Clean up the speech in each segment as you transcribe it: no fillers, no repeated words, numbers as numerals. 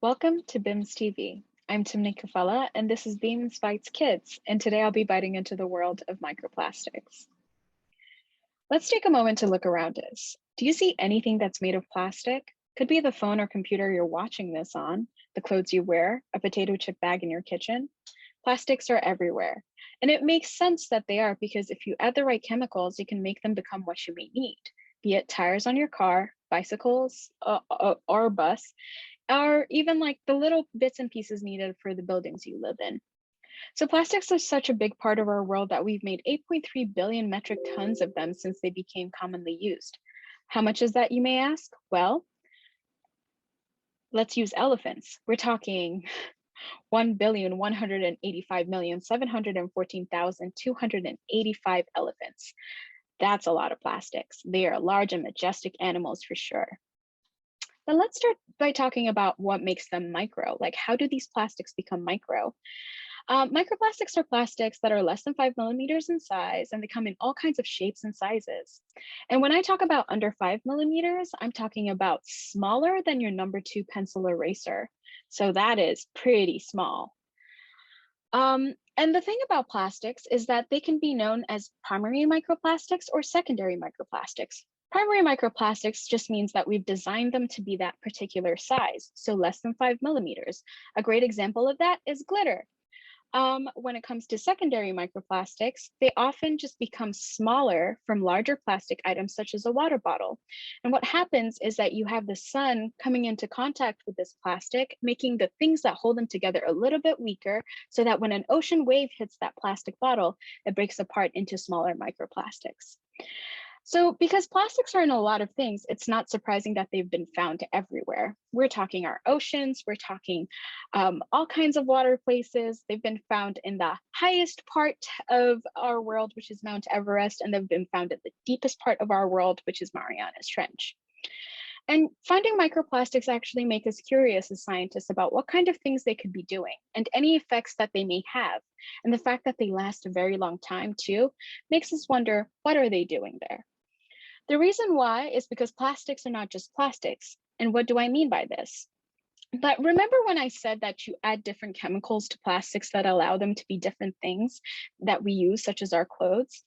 Welcome to BIMS TV. I'm Timnit, and this is BIMS Bites Kids, and today I'll be biting into the world of microplastics. Let's take a moment to look around us. Do you see anything that's made of plastic? Could be the phone or computer you're watching this on, the clothes you wear, a potato chip bag in your kitchen. Plastics are everywhere, and it makes sense that they are because if you add the right chemicals, you can make them become what you may need, be it tires on your car, bicycles, or bus, or even like the little bits and pieces needed for the buildings you live in. So plastics are such a big part of our world that we've made 8.3 billion metric tons of them since they became commonly used. How much is that, you may ask? Well, let's use elephants. We're talking 1,185,714,285 elephants. That's a lot of plastics. They are large and majestic animals for sure. But let's start by talking about what makes them micro. Like, how do these plastics become micro? Microplastics are plastics that are less than 5 millimeters in size, and they come in all kinds of shapes and sizes. And when I talk about under 5 millimeters, I'm talking about smaller than your number 2 pencil eraser. So that is pretty small. And the thing about plastics is that they can be known as primary microplastics or secondary microplastics. Primary microplastics just means that we've designed them to be that particular size, so less than 5 millimeters. A great example of that is glitter. When it comes to secondary microplastics, they often just become smaller from larger plastic items such as a water bottle. And what happens is that you have the sun coming into contact with this plastic, making the things that hold them together a little bit weaker, so that when an ocean wave hits that plastic bottle, it breaks apart into smaller microplastics. So because plastics are in a lot of things, it's not surprising that they've been found everywhere. We're talking our oceans, we're talking all kinds of water places. They've been found in the highest part of our world, which is Mount Everest, and they've been found at the deepest part of our world, which is Mariana's Trench. And finding microplastics actually make us curious as scientists about what kind of things they could be doing and any effects that they may have. And the fact that they last a very long time too makes us wonder, what are they doing there? The reason why is because plastics are not just plastics. And what do I mean by this? But remember when I said that you add different chemicals to plastics that allow them to be different things that we use, such as our clothes?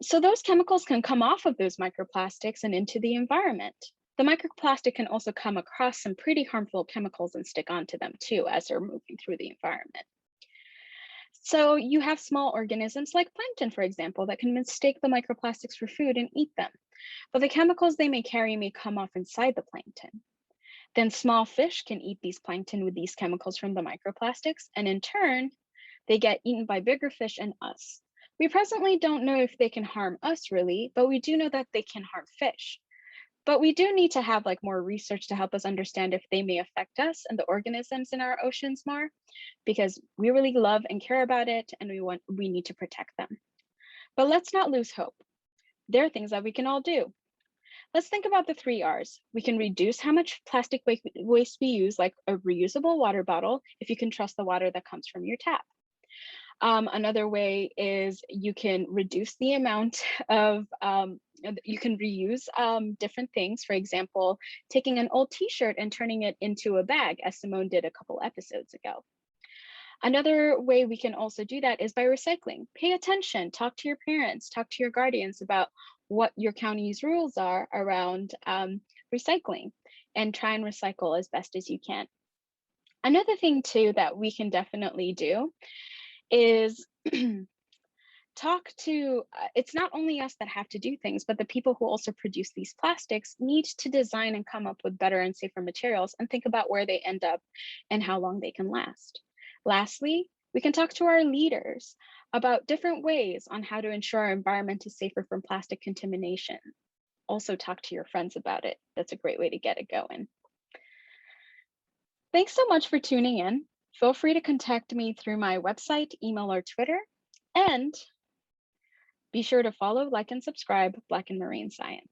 So those chemicals can come off of those microplastics and into the environment. The microplastic can also come across some pretty harmful chemicals and stick onto them too as they're moving through the environment. So you have small organisms like plankton, for example, that can mistake the microplastics for food and eat them. But the chemicals they may carry may come off inside the plankton. Then small fish can eat these plankton with these chemicals from the microplastics, and in turn, they get eaten by bigger fish and us. We presently don't know if they can harm us really, but we do know that they can harm fish. But we do need to have like more research to help us understand if they may affect us and the organisms in our oceans more, because we really love and care about it, and we need to protect them. But let's not lose hope. There are things that we can all do. Let's think about the 3 R's. We can reduce how much plastic waste we use, like a reusable water bottle, if you can trust the water that comes from your tap. Another way is you can reduce the amount of, you can reuse different things. For example, taking an old t-shirt and turning it into a bag, as Simone did a couple episodes ago. Another way we can also do that is by recycling. Pay attention, talk to your parents, talk to your guardians about what your county's rules are around recycling, and try and recycle as best as you can. Another thing too that we can definitely do is talk to, it's not only us that have to do things, but the people who also produce these plastics need to design and come up with better and safer materials and think about where they end up and how long they can last. Lastly, we can talk to our leaders about different ways on how to ensure our environment is safer from plastic contamination. Also talk to your friends about it. That's a great way to get it going. Thanks so much for tuning in. Feel free to contact me through my website, email, or Twitter. And be sure to follow, like, and subscribe Black and Marine Science.